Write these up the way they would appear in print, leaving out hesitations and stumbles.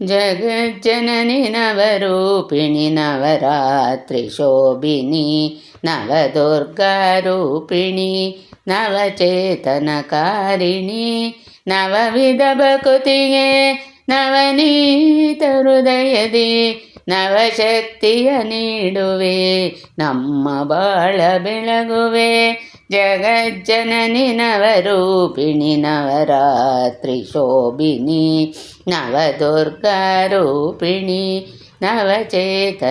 ಜಗಜ್ಜನನಿ ನವರೂಪಿಣಿ ನವರಾತ್ರಿ ಶೋಭಿನಿ ನವದುರ್ಗಾರೂಪಿಣಿ ನವಚೇತನಕಾರಿಣಿ ನವವಿಧ ಭಕುತಿಗೆ ನವನೀತ ಹೃದಯದಿ ನವಶಕ್ತಿಯ ನೀಡುವೆ ನಮ್ಮ ಬಾಳ ಬೆಳಗುವೆ. ಜಗಜ್ಜನನಿ ನವರೂಪಿಣಿ ನವರಾತ್ರಿ ಶೋಭಿನಿ ನವದುರ್ಗಾರೂಪಿಣಿ ನವಚೇತನಕಾರಿಣಿ.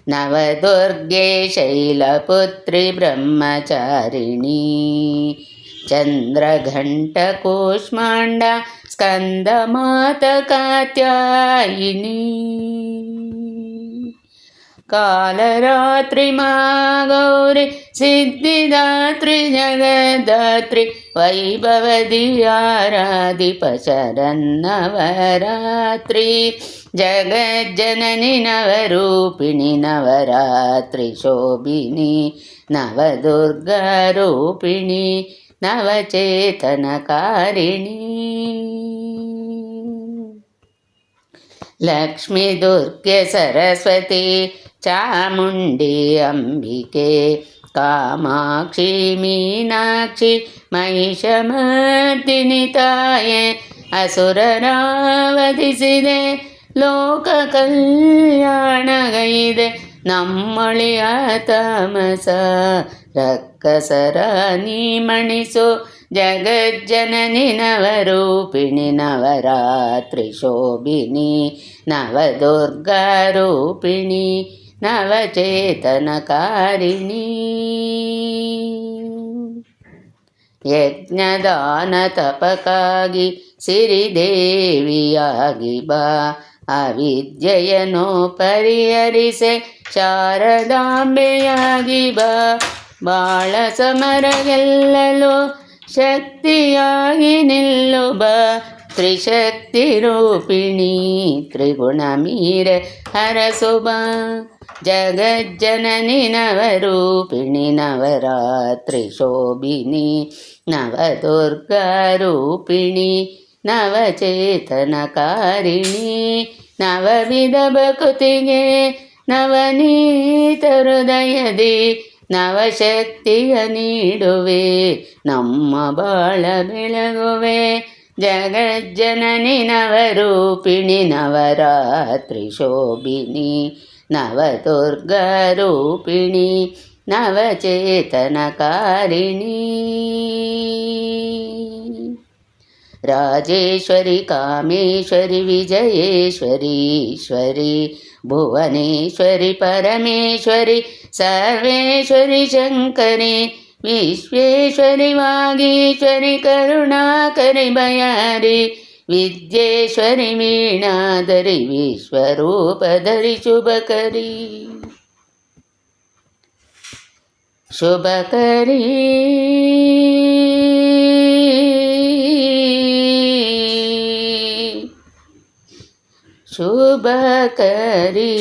ನವದುರ್ಗೆ ಶೈಲಪುತ್ರಿ ಬ್ರಹ್ಮಚಾರಿಣಿ ಚಂದ್ರಘಂಟ ಕೂಷ್ಮಾಂಡ ಸ್ಕಂದಮಾತ ಕಾತ್ಯಾಯಿನಿ. ಕಾಲರಾತ್ರಿ ಮಾಗೌರಿ ಸಿದ್ಧಿದಾತ್ರಿ ಜಗದಾತ್ರಿ ವೈಭವದಿ ಆರಾಧಿಪ ಶರನ್ನವರಾತ್ರಿ. ಜಗಜ್ಜನನಿ ನವರೂಪಿಣಿ ನವರಾತ್ರಿ ಶೋಭಿನಿ ನವದುರ್ಗಾರೂಪಿಣಿ ನವಚೇತನಕಾರಿಣಿ. ಲಕ್ಷ್ಮೀ ದುರ್ಗೆ ಸರಸ್ವತಿ ಚಾಮುಂಡಿ ಅಂಬಿಕೆ ಕಾಮಾಕ್ಷಿ ಮೀನಾಕ್ಷಿ ಮಹಿಷಮರ್ದಿನಿ ತಾಯೆ ಅಸುರರಾವಧಿಸಿದೆ ಲೋಕ ಕಲ್ಯಾಣಗೈದೆ ನಮ್ಮಳಿಯ ತಾಮಸ ರಕ್ಕಸರ ನೀ ಮಣಿಸು. ಜಗಜ್ಜನನಿ ನವರೂಪಿಣಿ ನವರಾತ್ರಿ ಶೋಭಿನಿ ನವದುರ್ಗಾರೂಪಿಣಿ ನವಚೇತನಕಾರಿಣಿ. ಯಜ್ಞದಾನ ತಪಕ್ಕಾಗಿ ಸಿರಿದೇವಿಯಾಗಿ ಬಾ ಅವಿದ್ಯೆಯನ್ನು ಪರಿಹರಿಸೆ ಶಾರದಾಂಬೆಯಾಗಿ ಬಾ. ಬಾಳ ಸಮರ ಗೆಲ್ಲಲು ಶಕ್ತಿಯಾಗಿ ನಿಲ್ಲು ಬಾ. ತ್ರಿಶಕ್ತಿ ರೂಪಿಣಿ ತ್ರಿಗುಣ ಮೀರೆ ಹರಸು ಬಾ. ಜಗಜ್ಜನನಿ ನವರೂಪಿಣಿ ನವರಾತ್ರಿ ಶೋಭಿನಿ ನವದುರ್ಗಾರೂಪಿಣಿ ನವಚೇತನಕಾರಿಣಿ ನವವಿಧ ಭಕುತಿಗೆ ನವನೀತ ಹೃದಯದಿ ನವಶಕ್ತಿಯ ನೀಡುವೆ ನಮ್ಮ ಬಾಳ ಬೆಳಗುವೆ. ಜಗಜ್ಜನನಿ ನವರೂಪಿಣಿ ನವರಾತ್ರಿ ಶೋಭಿನಿ ನವದುರ್ಗಾರೂಪಿಣಿ ನವಚೇತನಕಾರಿಣಿ. ರಾಜೇಶ್ವರಿ ಕಾಮೇಶ್ವರಿ ವಿಜಯೇಶ್ವರಿ ಈಶ್ವರಿ ಭುವನೇಶ್ವರಿ ಪರಮೇಶ್ವರಿ ಸರ್ವೇಶ್ವರಿ ಶಂಕರಿ ವಿಶ್ವೇಶ್ವರಿ ವಾಗೀಶ್ವರಿ ಕರುಣಾಕರಿ ಭಯಾರಿ ವಿದ್ಯೇಶ್ವರಿ ವೀಣಾಧರಿ ವಿಶ್ವರೂಪಧರಿ ಶುಭಕರಿ ಶುಭಕರಿ. ಶುಭಕರಿ.